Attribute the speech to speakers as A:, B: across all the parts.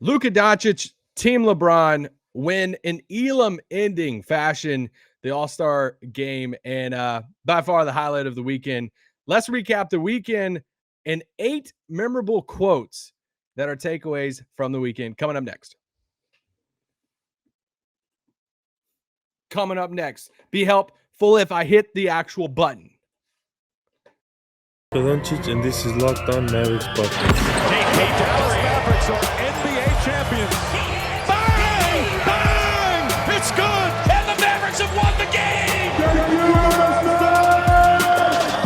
A: Luka Doncic, Team LeBron win in Elam-ending fashion the All-Star game, and by far the highlight of the weekend. Let's recap the weekend and 8 memorable quotes that are takeaways from the weekend. Coming up next. Be helpful if I hit the actual button.
B: Luka Doncic, and this is Locked On Mavericks podcast.
C: The Dallas Mavericks are NBA champions. Bang! Bang! It's good! And the Mavericks have won the game!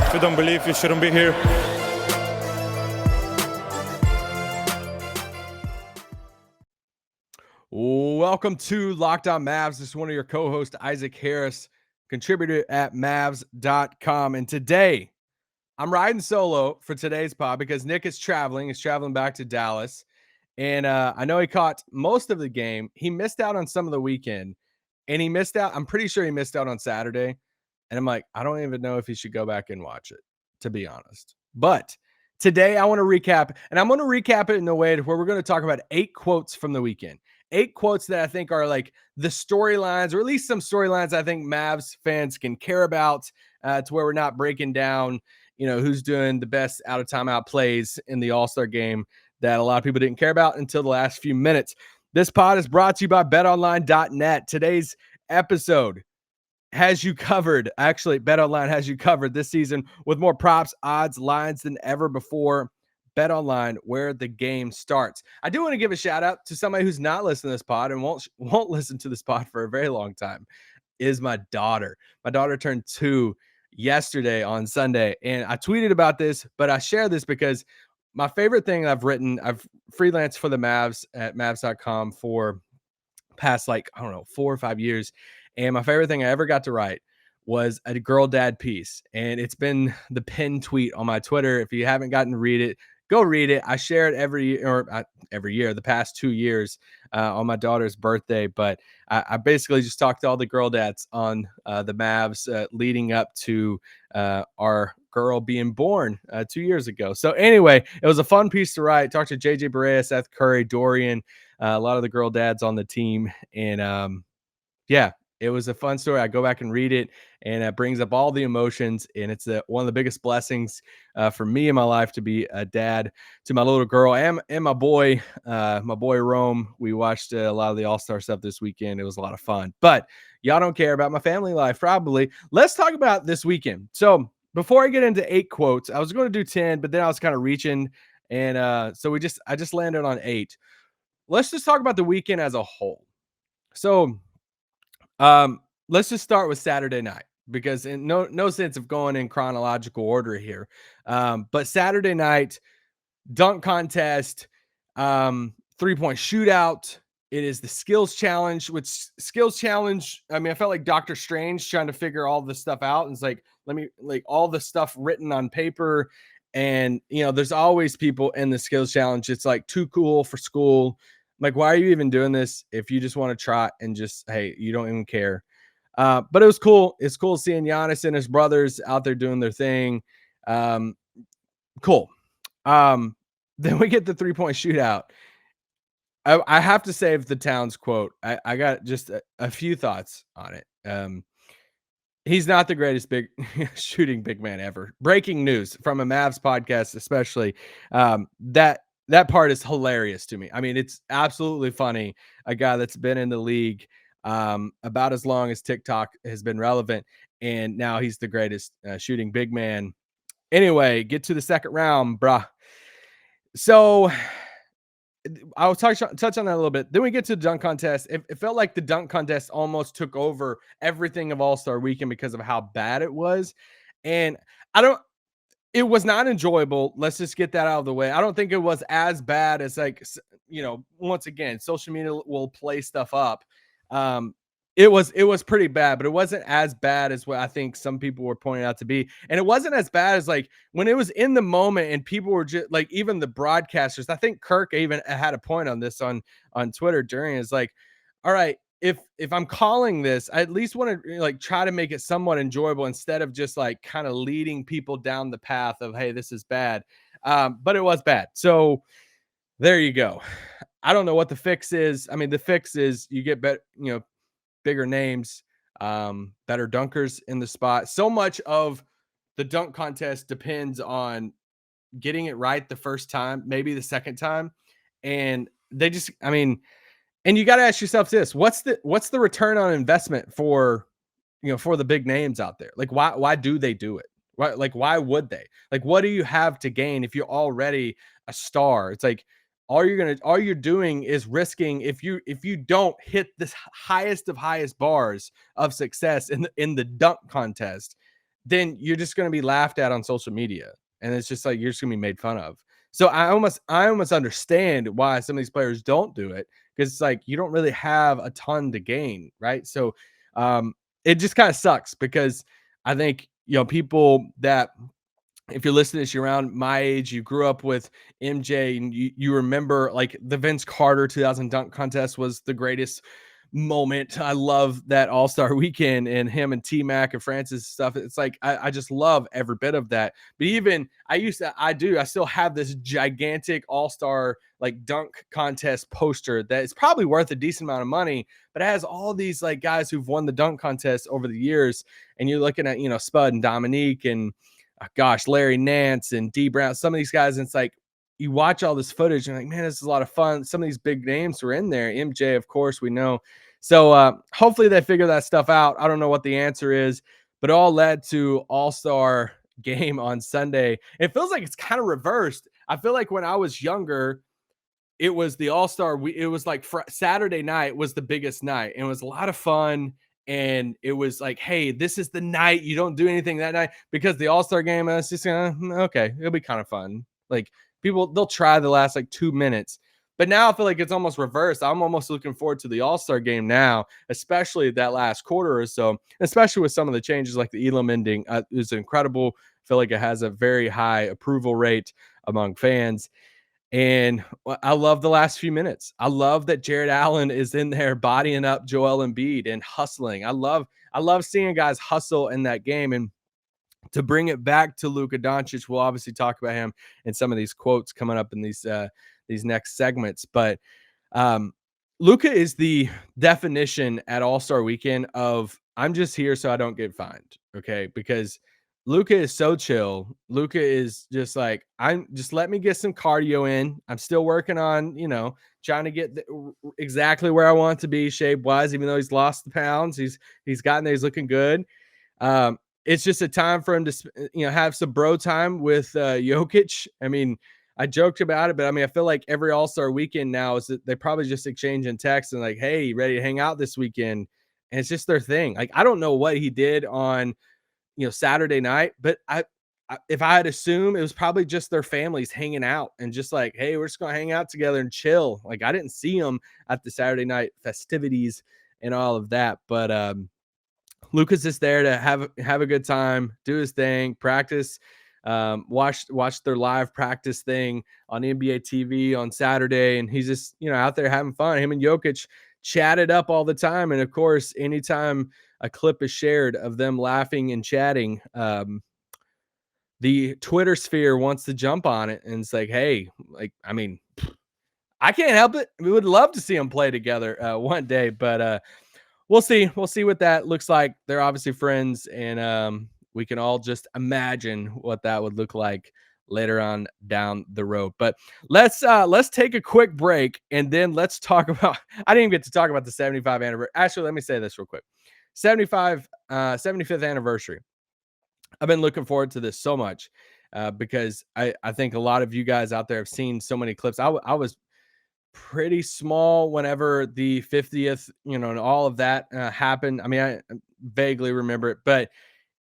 B: If you don't believe, you shouldn't be here.
A: Welcome to Locked On Mavs. This is one of your co-hosts, Isaac Harris, contributor at Mavs.com. And today, I'm riding solo for today's pod because Nick is traveling. He's traveling back to Dallas. And I know he caught most of the game. He missed out on some of the weekend. And he missed out. I'm pretty sure he missed out on Saturday. And I'm like, I don't even know if he should go back and watch it, to be honest. But today I want to recap. And I'm going to recap it in a way where we're going to talk about 8 quotes from the weekend. 8 quotes that I think are like the storylines, or at least some storylines I think Mavs fans can care about, to where we're not breaking down, who's doing the best out of timeout plays in the All-Star game that a lot of people didn't care about until the last few minutes. This pod is brought to you by betonline.net. Today's episode has you covered. Actually, BetOnline has you covered this season with more props, odds, lines than ever before. BetOnline, where the game starts. I do want to give a shout out to somebody who's not listening to this pod and won't listen to this pod for a very long time, is my daughter. My daughter turned 2 yesterday on Sunday, and I tweeted about this, but I share this because my favorite thing I've freelanced for the Mavs at Mavs.com for past 4 or 5 years. And my favorite thing I ever got to write was a girl dad piece. And it's been the pinned tweet on my Twitter. If you haven't gotten to read it, go read it. I share it every year, the past 2 years on my daughter's birthday. But I basically just talked to all the girl dads on the Mavs leading up to our girl being born 2 years ago. So anyway, it was a fun piece to write. Talked to JJ Barea, Seth Curry, Dorian, a lot of the girl dads on the team. And it was a fun story. I go back and read it, and it brings up all the emotions. And it's one of the biggest blessings for me in my life to be a dad to my little girl and my boy Rome. We watched a lot of the All-Star stuff this weekend. It was a lot of fun. But y'all don't care about my family life, probably. Let's talk about this weekend. So before I get into 8 quotes, I was going to do 10, but then I was kind of reaching, and so I just landed on 8. Let's just talk about the weekend as a whole. So let's just start with Saturday night, because in no sense of going in chronological order here. But Saturday night, dunk contest, 3-point shootout. It is the skills challenge, I mean, I felt like Doctor Strange trying to figure all this stuff out. And it's like, all the stuff written on paper. And, there's always people in the skills challenge. It's like too cool for school. Like, why are you even doing this if you just want to trot and just, hey, you don't even care? But it was cool. It's cool seeing Giannis and his brothers out there doing their thing. Cool. Then we get the 3-point shootout. I have to save the Towns quote. I got just a few thoughts on it. He's not the greatest shooting big man ever. Breaking news from a Mavs podcast, especially. That part is hilarious to me. I mean, it's absolutely funny. A guy that's been in the league about as long as TikTok has been relevant, and now he's the greatest shooting big man. Anyway, get to the second round, bruh. So I'll touch on that a little bit. Then we get to the dunk contest. It felt like the dunk contest almost took over everything of All-Star Weekend because of how bad it was. And it was not enjoyable. Let's just get that out of the way. I don't think it was as bad as once again, social media will play stuff up. It was pretty bad, but it wasn't as bad as what I think some people were pointing out to be. And it wasn't as bad as like when it was in the moment and people were just like, even the broadcasters, I think Kirk even had a point on this on Twitter during, is like, all right, if I'm calling this, I at least want to like try to make it somewhat enjoyable instead of just like kind of leading people down the path of, hey, this is bad. But it was bad. So there you go. I don't know what the fix is. I mean, the fix is you get bigger names, better dunkers in the spot. So much of the dunk contest depends on getting it right the first time, maybe the second time. And they just, I mean, and you got to ask yourself this, what's the return on investment for, for the big names out there? Like, why do they do it? Why would they? Like, what do you have to gain if you're already a star? It's like, all you're doing is risking, if you don't hit this highest of highest bars of success in the dunk contest, then you're just going to be laughed at on social media. And it's just like, you're just going to be made fun of. So I almost understand why some of these players don't do it, because it's like, you don't really have a ton to gain, right? So it just kind of sucks, because I think, people that, if you're listening to this, you're around my age, you grew up with MJ, and you remember like the Vince Carter 2000 dunk contest was the greatest moment. I love that All-Star weekend and him and T-Mac and Francis stuff. It's like, I just love every bit of that. But even I still have this gigantic All-Star like dunk contest poster that is probably worth a decent amount of money, but it has all these like guys who've won the dunk contest over the years. And you're looking at, Spud and Dominique and Larry Nance and D Brown, some of these guys. And it's like, you watch all this footage and like, man, this is a lot of fun. Some of these big names were in there. MJ, of course, we know. So hopefully they figure that stuff out. I don't know what the answer is, but it all led to All-Star game on Sunday. It feels like it's kind of reversed. I feel like when I was younger, it was the All-Star. It was like Saturday night was the biggest night, and it was a lot of fun. And it was like, hey, this is the night you don't do anything that night, because the All-Star game, it's just okay, it'll be kind of fun. Like, people, they'll try the last like 2 minutes. But now I feel like it's almost reversed. I'm almost looking forward to the All-Star game now, especially that last quarter or so, especially with some of the changes like the Elam ending. Is incredible. I feel like it has a very high approval rate among fans. And I love the last few minutes. I love that Jared Allen is in there bodying up Joel Embiid and hustling. I love seeing guys hustle in that game. And to bring it back to Luka Doncic, we'll obviously talk about him in some of these quotes coming up in these next segments. But Luka is the definition at All-Star Weekend of, I'm just here so I don't get fined, okay? Because Luka is so chill. Luka is just like, just let me get some cardio in. I'm still working on, trying to get exactly where I want to be shape-wise, even though he's lost the pounds. He's gotten there. He's looking good. It's just a time for him to, have some bro time with Jokic. I mean, I joked about it, but I mean, I feel like every All-Star weekend now is that they probably just exchanging texts and like, hey, you ready to hang out this weekend? And it's just their thing. Like, I don't know what he did on, Saturday night, but if I had assumed, it was probably just their families hanging out and just like, hey, we're just going to hang out together and chill. Like, I didn't see them at the Saturday night festivities and all of that, but Luka's just there to have a good time, do his thing, practice, watch their live practice thing on NBA TV on Saturday. And he's just, out there having fun. Him and Jokic chatted up all the time. And of course, anytime a clip is shared of them laughing and chatting, the Twitter sphere wants to jump on it. And it's like, hey, like, I mean, I can't help it. We would love to see them play together one day, but we'll see. We'll see what that looks like. They're obviously friends, and we can all just imagine what that would look like later on down the road. But let's take a quick break, and then let's talk about. I didn't even get to talk about the 75th anniversary. Actually, let me say this real quick. 75th anniversary. I've been looking forward to this so much because I think a lot of you guys out there have seen so many clips. I was pretty small whenever the 50th, and all of that happened. I mean, I vaguely remember it, but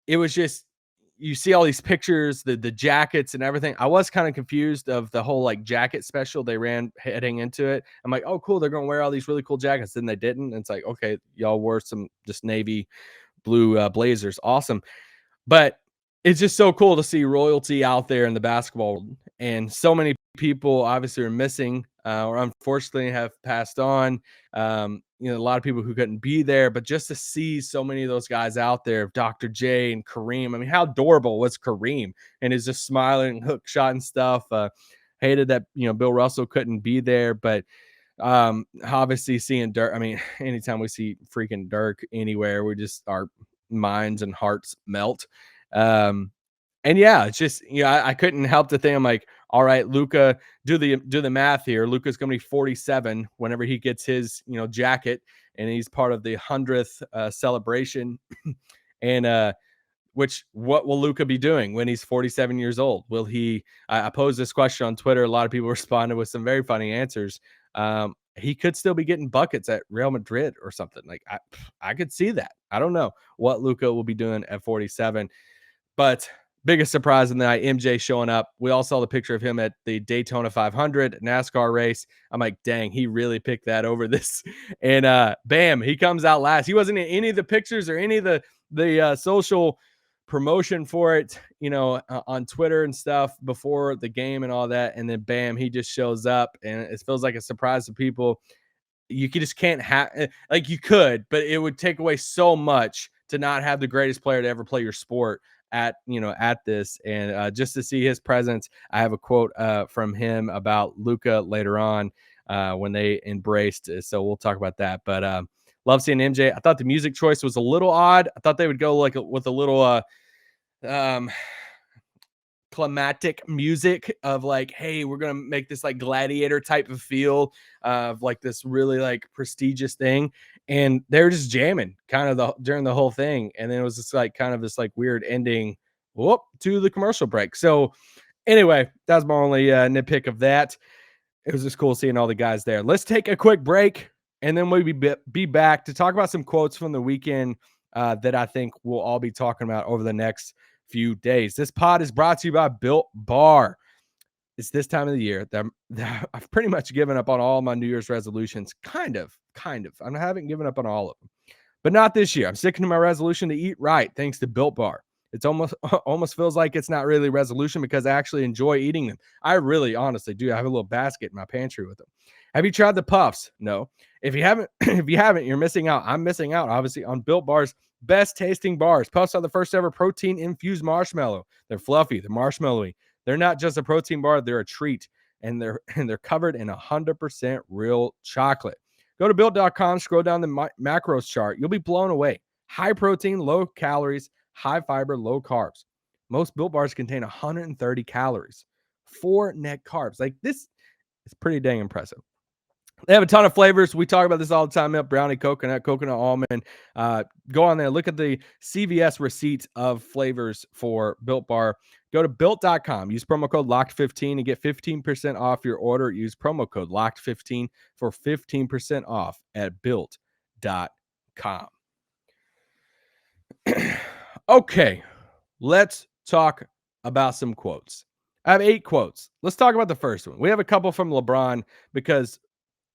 A: it was just, you see all these pictures, the jackets and everything. I was kind of confused of the whole like jacket special they ran heading into it. I'm like, oh, cool, they're going to wear all these really cool jackets. Then they didn't. And it's like, okay, y'all wore some just navy blue blazers. Awesome. But it's just so cool to see royalty out there in the basketball world. And so many people obviously are missing or unfortunately have passed on. A lot of people who couldn't be there, but just to see so many of those guys out there, Dr. J and Kareem. I mean, how adorable was Kareem? And he's just smiling, hook shot and stuff. Hated that, Bill Russell couldn't be there, but Obviously seeing Dirk. I mean, anytime we see freaking Dirk anywhere, we just our minds and hearts melt. And yeah, it's just I couldn't help to think. I'm like, all right, Luka, do the math here. Luka's gonna be 47 whenever he gets his jacket, and he's part of the 100th celebration. And what will Luka be doing when he's 47 years old? Will he? I posed this question on Twitter. A lot of people responded with some very funny answers. He could still be getting buckets at Real Madrid or something. Like I could see that. I don't know what Luka will be doing at 47, but biggest surprise in the night, MJ showing up. We all saw the picture of him at the Daytona 500 NASCAR race. I'm like, dang, he really picked that over this. And bam, he comes out last. He wasn't in any of the pictures or any of the social promotion for it, on Twitter and stuff before the game and all that. And then bam, he just shows up, and it feels like a surprise to people. Just can't have, like, you could, but it would take away so much to not have the greatest player to ever play your sport at this. And just to see his presence, I have a quote from him about Luka later on when they embraced. So we'll talk about that. But love seeing MJ. I thought the music choice was a little odd. I thought they would go with a little climatic music of like, hey, we're gonna make this like gladiator type of feel of like this really like prestigious thing, and they're just jamming kind of during the whole thing, and then it was just like kind of this like weird ending to the commercial break. So anyway, that's my only nitpick of that. It was just cool seeing all the guys there. Let's take a quick break, and then we'll be back to talk about some quotes from the weekend that I think we'll all be talking about over the next few days. This pod is brought to you by Built Bar. It's this time of the year that I've pretty much given up on all my New Year's resolutions. Kind of. I haven't given up on all of them, but not this year. I'm sticking to my resolution to eat right, thanks to Built Bar. It's almost feels like it's not really a resolution because I actually enjoy eating them. I really, honestly do. I have a little basket in my pantry with them. Have you tried the puffs? No. If you haven't, you're missing out. I'm missing out, obviously, on Built Bar's best tasting bars. Puffs are the first ever protein infused marshmallow. They're fluffy, they're marshmallowy. They're not just a protein bar, they're a treat, and they're covered in 100% real chocolate. Go to built.com, scroll down the macros chart. You'll be blown away. High protein, low calories, high fiber, low carbs. Most Built Bars contain 130 calories, 4 net carbs. Like, this is pretty dang impressive. They have a ton of flavors. We talk about this all the time. Brownie, coconut almond. Go on there. Look at the CVS receipts of flavors for Built Bar. Go to built.com. Use promo code LOCKED15 and get 15% off your order. Use promo code LOCKED15 for 15% off at built.com. Okay, let's talk about some quotes. I have 8 quotes. Let's talk about the first one. We have a couple from LeBron because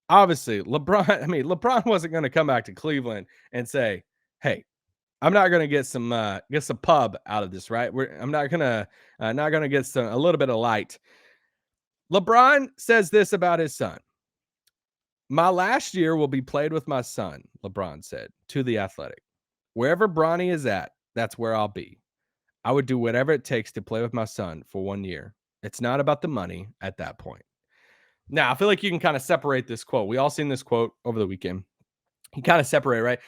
A: obviously, LeBron wasn't going to come back to Cleveland and say, "Hey, I'm not going to get some pub out of this, right? I'm not going to get a little bit of light." LeBron says this about his son. "My last year will be played with my son," LeBron said to The Athletic. "Wherever Bronny is at, that's where I'll be. I would do whatever it takes to play with my son for 1 year. It's not about the money at that point." Now, I feel like you can kind of separate this quote. We all seen this quote over the weekend. You kind of separate, right?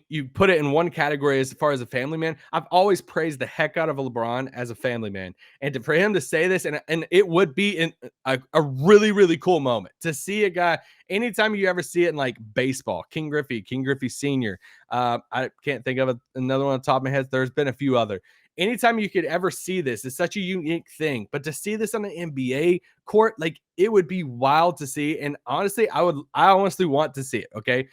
A: You put it in one category as far as a family man. I've always praised the heck out of LeBron as a family man. And for him to say this, and it would be a really, really cool moment to see a guy, anytime you ever see it in like baseball, King Griffey Sr. I can't think of another one on the top of my head. There's been a few other. Anytime you could ever see this, it's such a unique thing. But to see this on an NBA court, like, it would be wild to see. And honestly, I honestly want to see it. Okay.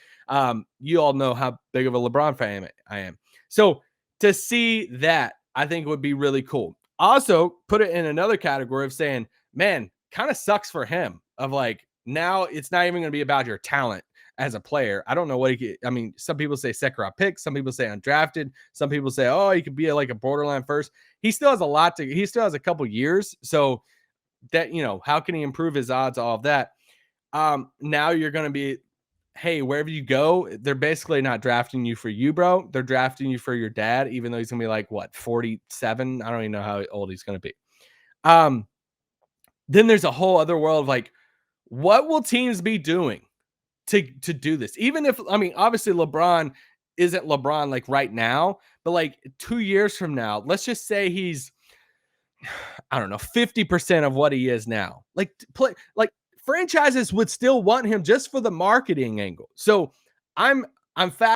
A: You all know how big of a LeBron fan I am. So to see that, I think would be really cool. Also, put it in another category of saying, man, kind of sucks for him, of like, now it's not even going to be about your talent as a player. I don't know what some people say second round pick, some people say undrafted, some people say, oh, he could be like a borderline first. He still has he still has a couple years. So that, how can he improve his odds, all of that? Now you're going to be, hey, wherever you go, they're basically not drafting you for you, bro. They're drafting you for your dad, even though he's going to be like, what, 47? I don't even know how old he's going to be. Then there's a whole other world of like, what will teams be doing to do this. Even if, I mean, obviously LeBron isn't LeBron like right now, but like 2 years from now, let's just say he's, I don't know, 50% of what he is now. Like franchises would still want him just for the marketing angle. So I'm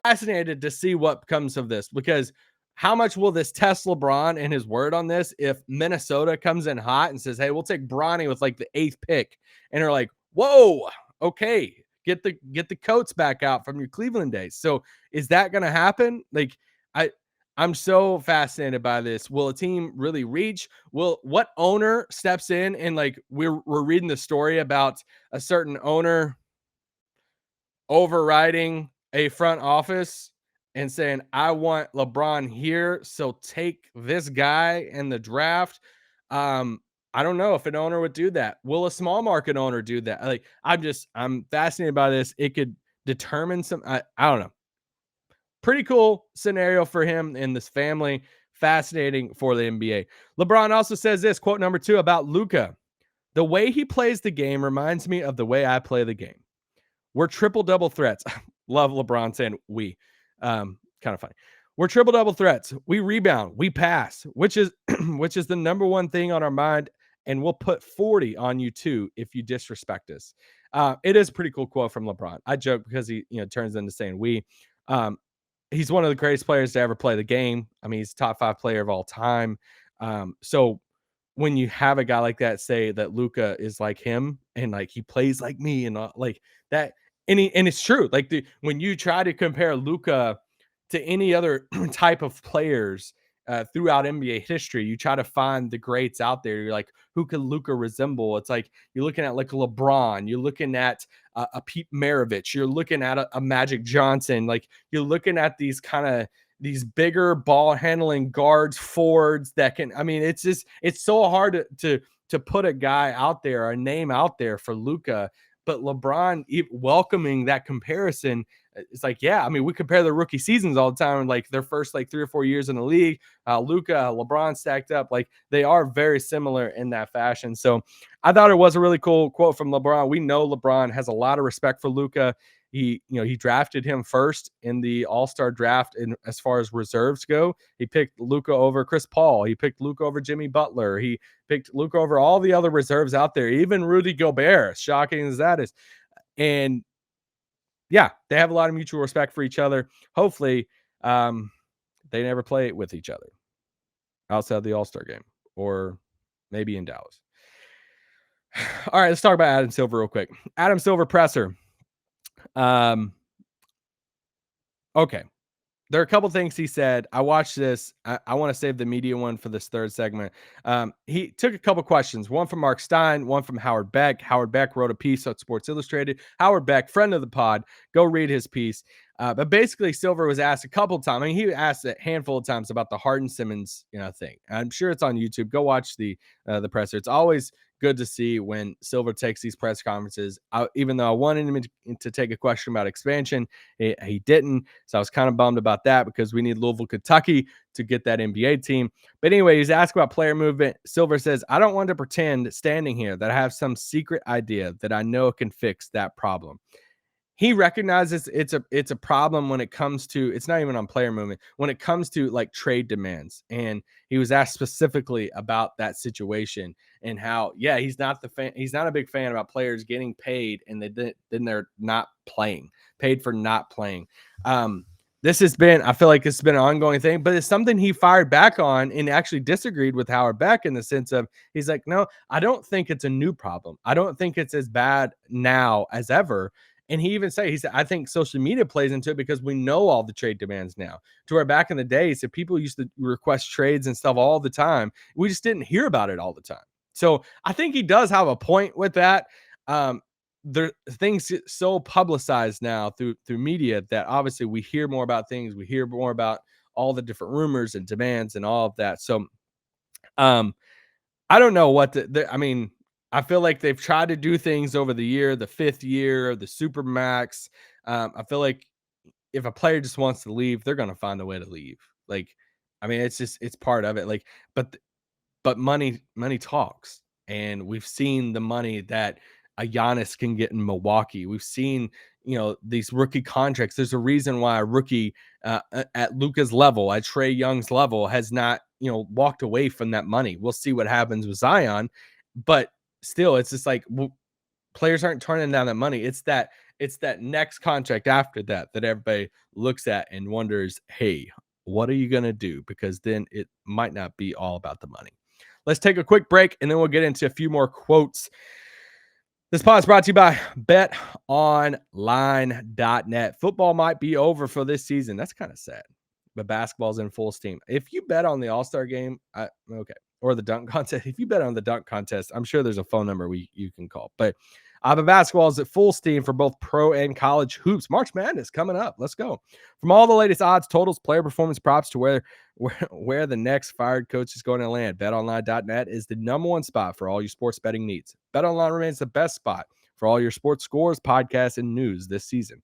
A: fascinated to see what comes of this, because how much will this test LeBron and his word on this if Minnesota comes in hot and says, "Hey, we'll take Bronny with like the 8th pick." And they're like, "Whoa, okay, get the coats back out from your Cleveland days." So is that going to happen? Like I'm so fascinated by this. Will a team really reach? What owner steps in, and like we're reading the story about a certain owner overriding a front office and saying, "I want LeBron here, so take this guy in the draft." I don't know if an owner would do that. Will a small market owner do that? Like I'm fascinated by this. It could determine some, I don't know. Pretty cool scenario for him and this family. Fascinating for the NBA. LeBron also says this, quote number 2 about Luka. "The way he plays the game reminds me of the way I play the game. We're triple double threats." Love LeBron saying we. Kind of funny. "We're triple double threats. We rebound, we pass, which is which is the number one thing on our mind, and we'll put 40 on you too if you disrespect us." It is a pretty cool quote from LeBron. I joke because he turns into saying we. He's one of the greatest players to ever play the game. I mean, he's a top 5 player of all time. So when you have a guy like that say that Luka is like him and like he plays like me and like that, and it's true. Like when you try to compare Luka to any other type of players throughout NBA history, you try to find the greats out there. You're like, who can Luka resemble? It's like you're looking at like a LeBron, you're looking at a Pete Maravich, you're looking at a Magic Johnson, like you're looking at these kind of these bigger ball handling guards, forwards that can. I mean, it's so hard to put a guy out there, a name out there for Luka. But LeBron welcoming that comparison, it's like, yeah, I mean, we compare the rookie seasons all the time, like their first like 3 or 4 years in the league. Luka, LeBron stacked up, like they are very similar in that fashion. So I thought it was a really cool quote from LeBron. We know LeBron has a lot of respect for Luka. He drafted him first in the All-Star draft, and as far as reserves go, he picked Luka over Chris Paul. He picked Luka over Jimmy Butler. He picked Luka over all the other reserves out there, even Rudy Gobert, shocking as that is. And yeah, they have a lot of mutual respect for each other. Hopefully, they never play with each other outside the All-Star game, or maybe in Dallas. All right, let's talk about Adam Silver real quick. Adam Silver presser. Okay. There are a couple things he said. I watched this. I want to save the media one for this third segment. He took a couple questions, one from Mark Stein, one from Howard Beck. Howard Beck wrote a piece on Sports Illustrated. Howard Beck, friend of the pod, go read his piece. But basically, Silver was asked a couple times. I mean, he asked a handful of times about the Harden-Simmons, thing. I'm sure it's on YouTube. Go watch the presser. It's always good to see when Silver takes these press conferences. Even though I wanted him to take a question about expansion, he didn't. So I was kind of bummed about that, because we need Louisville, Kentucky to get that NBA team. But anyway, he's asked about player movement. Silver says, "I don't want to pretend standing here that I have some secret idea that I know can fix that problem." He recognizes it's a problem when it comes to, it's not even on player movement, when it comes to like trade demands. And he was asked specifically about that situation and how, yeah, he's not a big fan about players getting paid and then they're not playing, paid for not playing. This has been, I feel like this has been an ongoing thing, but it's something he fired back on and actually disagreed with Howard Beck in the sense of, he's like, no, I don't think it's a new problem. I don't think it's as bad now as ever. And he even said, I think social media plays into it, because we know all the trade demands now. To where back in the days, if people used to request trades and stuff all the time, we just didn't hear about it all the time. So I think he does have a point with that. Things get so publicized now through media that obviously we hear more about things. We hear more about all the different rumors and demands and all of that. So I don't know what I mean, I feel like they've tried to do things over the year, the 5th year, the super max. I feel like if a player just wants to leave, they're going to find a way to leave. Like, I mean, it's part of it. Like, but money talks, and we've seen the money that a Giannis can get in Milwaukee. We've seen, these rookie contracts. There's a reason why a rookie at Luka's level, at Trae Young's level, has not, walked away from that money. We'll see what happens with Zion, but still, it's just like players aren't turning down that money. It's that next contract after that everybody looks at and wonders, hey, what are you going to do? Because then it might not be all about the money. Let's take a quick break, and then we'll get into a few more quotes. This pod is brought to you by betonline.net. Football might be over for this season. That's kind of sad, but basketball's in full steam. If you bet on the All-Star game, or the dunk contest, if you bet on the dunk contest, I'm sure there's a phone number you can call. But basketball is at full steam for both pro and college hoops. March Madness coming up. Let's go. From all the latest odds, totals, player performance props to where the next fired coach is going to land, betonline.net is the number one spot for all your sports betting needs. BetOnline remains the best spot for all your sports scores, podcasts, and news this season.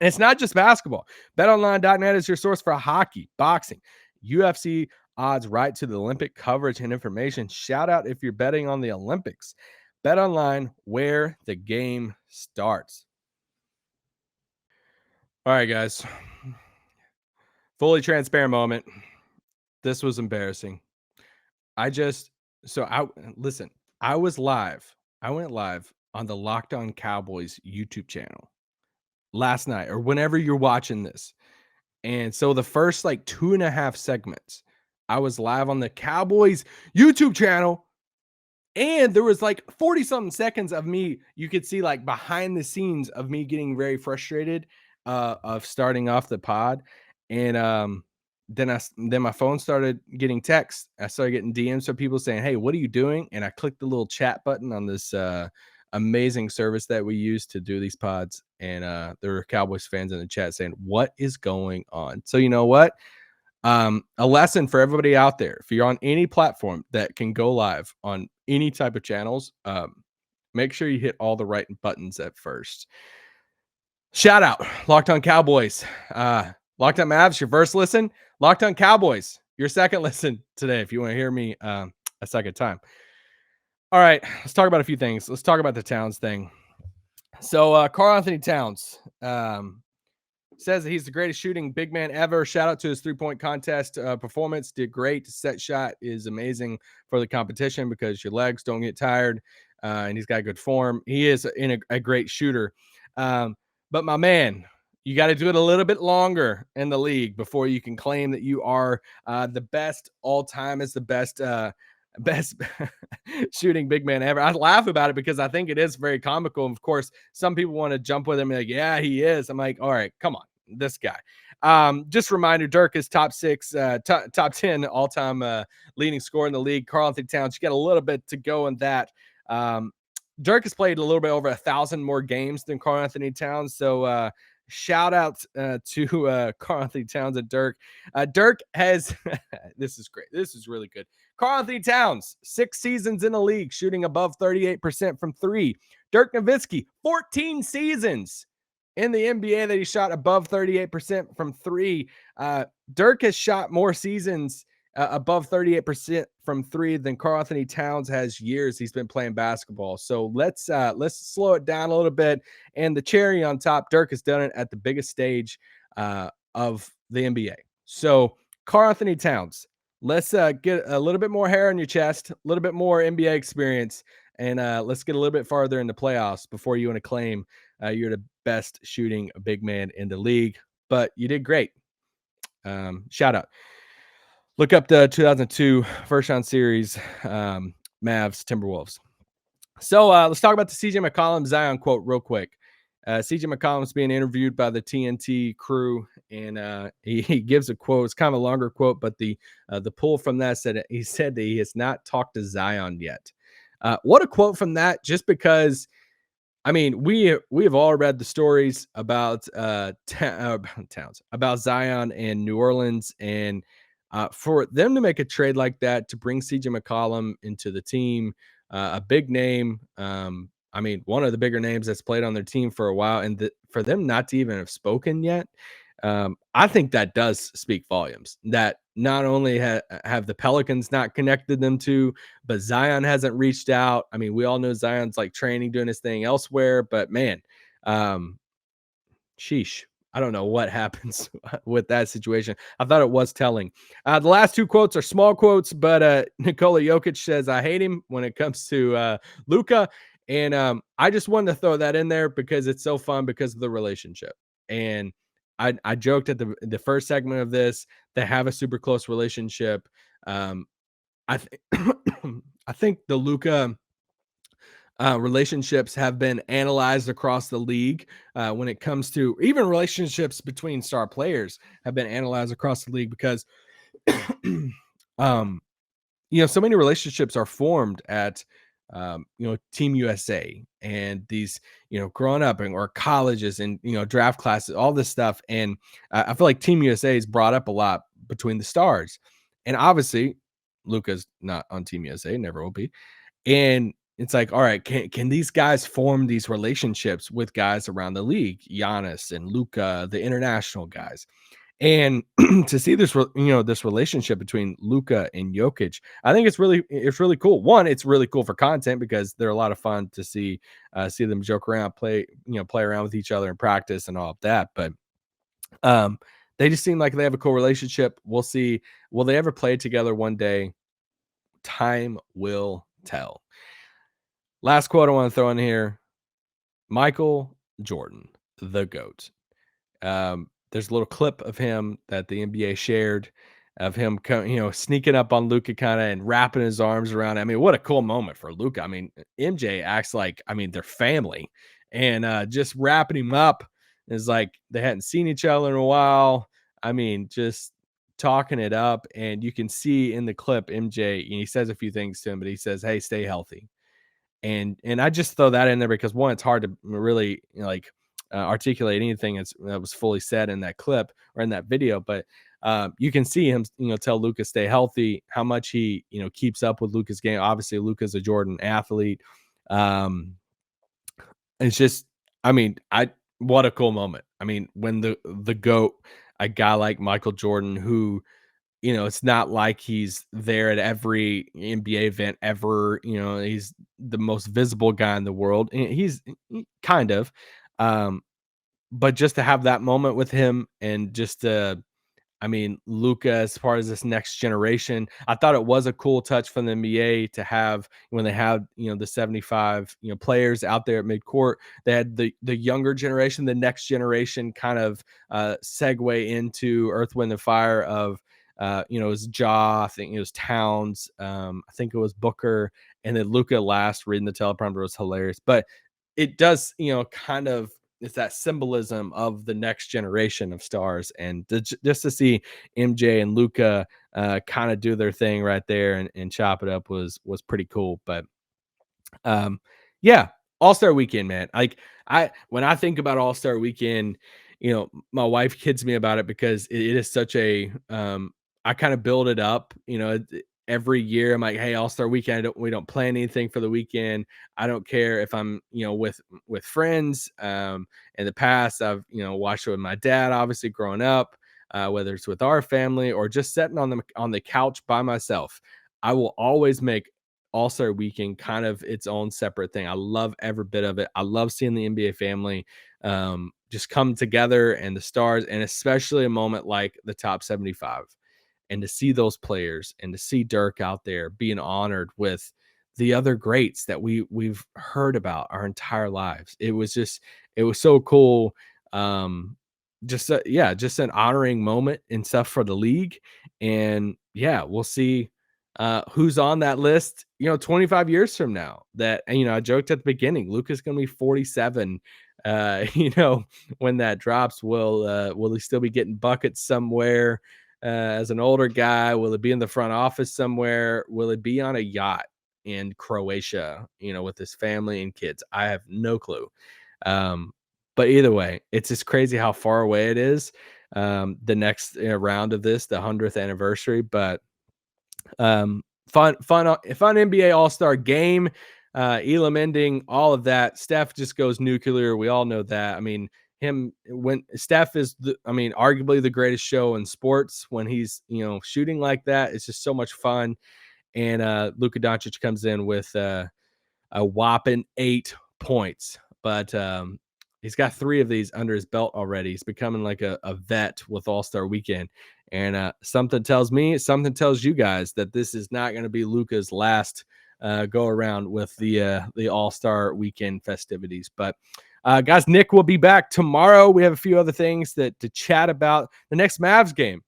A: And it's not just basketball. BetOnline.net is your source for hockey, boxing, UFC odds, right to the Olympic coverage and information. Shout out if you're betting on the Olympics. BetOnline, where the game starts. All right, guys. Fully transparent moment. This was embarrassing. I was live. I went live on the Locked On Cowboys YouTube channel last night, or whenever you're watching this. And so the first 2.5 segments, I was live on the Cowboys YouTube channel. And there was 40 something seconds of me. You could see behind the scenes of me getting very frustrated of starting off the pod. And then my phone started getting texts. I started getting DMs from people saying, hey, what are you doing? And I clicked the little chat button on this amazing service that we use to do these pods. And there were Cowboys fans in the chat saying, what is going on? So you know what? A lesson for everybody out there. If you're on any platform that can go live on any type of channels, make sure you hit all the right buttons at first. Shout out, Locked On Cowboys. Locked On Mavs, your first listen. Locked On Cowboys, your second listen today, if you want to hear me a second time. All right, let's talk about a few things. Let's talk about the Towns thing. So Karl Anthony Towns says that he's the greatest shooting big man ever. Shout out to his 3-point contest performance. Did great. Set shot is amazing for the competition because your legs don't get tired, and he's got good form. He is a great shooter. But my man, you got to do it a little bit longer in the league before you can claim that you are the best all time, as the best shooting big man ever. I laugh about it because I think it is very comical. Of course, some people want to jump with him and yeah, he is. I'm like, all right, come on, this guy. Just a reminder, Dirk is top 10 all-time leading scorer in the league. Karl Anthony Towns, you got a little bit to go in that. Dirk has played a little bit over 1,000 more games than Karl Anthony Towns. So shout out to Karl Anthony Towns and Dirk. Dirk has this is great. This is really good. Karl Anthony Towns, 6 seasons in the league, shooting above 38% from 3. Dirk Nowitzki, 14 seasons in the NBA that he shot above 38% from 3. Dirk has shot more seasons above 38% from 3 than Karl Anthony Towns has years he's been playing basketball. So let's slow it down a little bit. And the cherry on top, Dirk has done it at the biggest stage of the NBA. So Karl Anthony Towns, let's get a little bit more hair on your chest, a little bit more NBA experience, and let's get a little bit farther in the playoffs before you want to claim you're the best shooting big man in the league. But you did great. Shout out. Look up the 2002 first round series, Mavs Timberwolves. So let's talk about the CJ McCollum Zion quote real quick. CJ McCollum's being interviewed by the TNT crew, and he gives a quote. It's kind of a longer quote, but the pull from that said he said that he has not talked to Zion yet. What a quote from that! Just because, I mean, we have all read the stories about Towns, about Zion and New Orleans, and for them to make a trade like that to bring CJ McCollum into the team, a big name. I mean, one of the bigger names that's played on their team for a while, and for them not to even have spoken yet, I think that does speak volumes. That not only have the Pelicans not connected them to, but Zion hasn't reached out. I mean, we all know Zion's training, doing his thing elsewhere, but man, sheesh. I don't know what happens with that situation. I thought it was telling. The last two quotes are small quotes, but Nikola Jokic says, I hate him when it comes to Luka. And I just wanted to throw that in there because it's so fun because of the relationship. And I joked at the first segment of this, they have a super close relationship. I think I think the Luka relationships have been analyzed across the league when it comes to even relationships between star players have been analyzed across the league because um so many relationships are formed at Team USA and these growing up or colleges and draft classes, all this stuff. And I feel like Team USA is brought up a lot between the stars, and obviously Luka's not on Team USA, never will be. And it's like, all right, can these guys form these relationships with guys around the league, Giannis and Luka, the international guys? And to see this relationship between Luka and Jokic, I think it's really cool. One, it's really cool for content because they're a lot of fun to see them joke around, play around with each other in practice and all of that. But they just seem like they have a cool relationship. We'll see. Will they ever play together one day? Time will tell. Last quote I want to throw in here: Michael Jordan, the GOAT. There's a little clip of him that the NBA shared of him, sneaking up on Luka kind of and wrapping his arms around. I mean, what a cool moment for Luka. I mean, MJ acts like, they're family, and just wrapping him up is like they hadn't seen each other in a while. I mean, just talking it up, and you can see in the clip MJ, he says a few things to him, but he says, "Hey, stay healthy." And I just throw that in there because one, it's hard to really articulate anything that was fully said in that clip or in that video, but you can see him, tell Luka stay healthy, how much he, keeps up with Luka's game. Obviously, Luka's a Jordan athlete. It's just, what a cool moment. I mean, when the GOAT, a guy like Michael Jordan, who it's not like he's there at every NBA event ever. He's the most visible guy in the world. And he's kind of, but just to have that moment with him and just Luka, as far as this next generation, I thought it was a cool touch from the NBA to have when they had, the 75, players out there at midcourt. They had the younger generation, the next generation kind of segue into Earth, Wind, and Fire of, it was Ja, I think it was Towns, I think it was Booker, and then Luka last. Reading the teleprompter was hilarious, but it does, kind of, it's that symbolism of the next generation of stars, and just to see MJ and Luka kind of do their thing right there and chop it up was pretty cool. But yeah, All-Star Weekend, man. Like when I think about All-Star Weekend, my wife kids me about it because it is such a I kind of build it up, every year. I'm like, hey, All-Star Weekend, we don't plan anything for the weekend. I don't care if I'm, with friends. In the past, I've, watched it with my dad, obviously growing up, whether it's with our family or just sitting on the couch by myself. I will always make All-Star Weekend kind of its own separate thing. I love every bit of it. I love seeing the NBA family just come together and the stars, and especially a moment like the top 75. And to see those players and to see Dirk out there being honored with the other greats that we've heard about our entire lives. It was so cool. Just an honoring moment and stuff for the league. And yeah, we'll see who's on that list, 25 years from now. That, I joked at the beginning, Luka's going to be 47. When that drops, will he still be getting buckets somewhere? As an older guy, will it be in the front office somewhere? Will it be on a yacht in Croatia, with his family and kids? I have no clue. But either way, it's just crazy how far away it is. The next round of this, the 100th anniversary, but fun NBA All-Star game. Elam ending, all of that. Steph just goes nuclear. We all know that. When Steph is arguably the greatest show in sports when he's shooting like that, it's just so much fun. And Luka Doncic comes in with a whopping 8 points. But He's got 3 of these under his belt already. He's becoming like a vet with All-Star Weekend. And something tells me, something tells you guys that this is not going to be Luka's last go around with the All-Star Weekend festivities. But guys, Nick will be back tomorrow. We have a few other things to chat about. The next Mavs game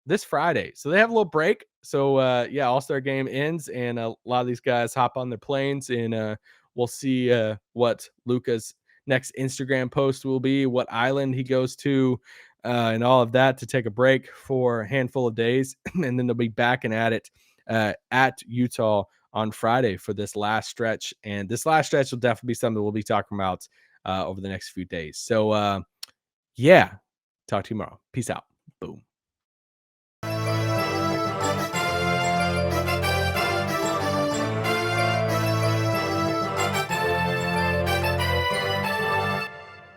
A: this Friday. So they have a little break. So yeah, All-Star game ends and a lot of these guys hop on their planes and we'll see what Luka's next Instagram post will be, what island he goes to, and all of that to take a break for a handful of days. And then they'll be back and at it at Utah on Friday for this last stretch. And this last stretch will definitely be something we'll be talking about over the next few days. So yeah, talk to you tomorrow. Peace out. Boom.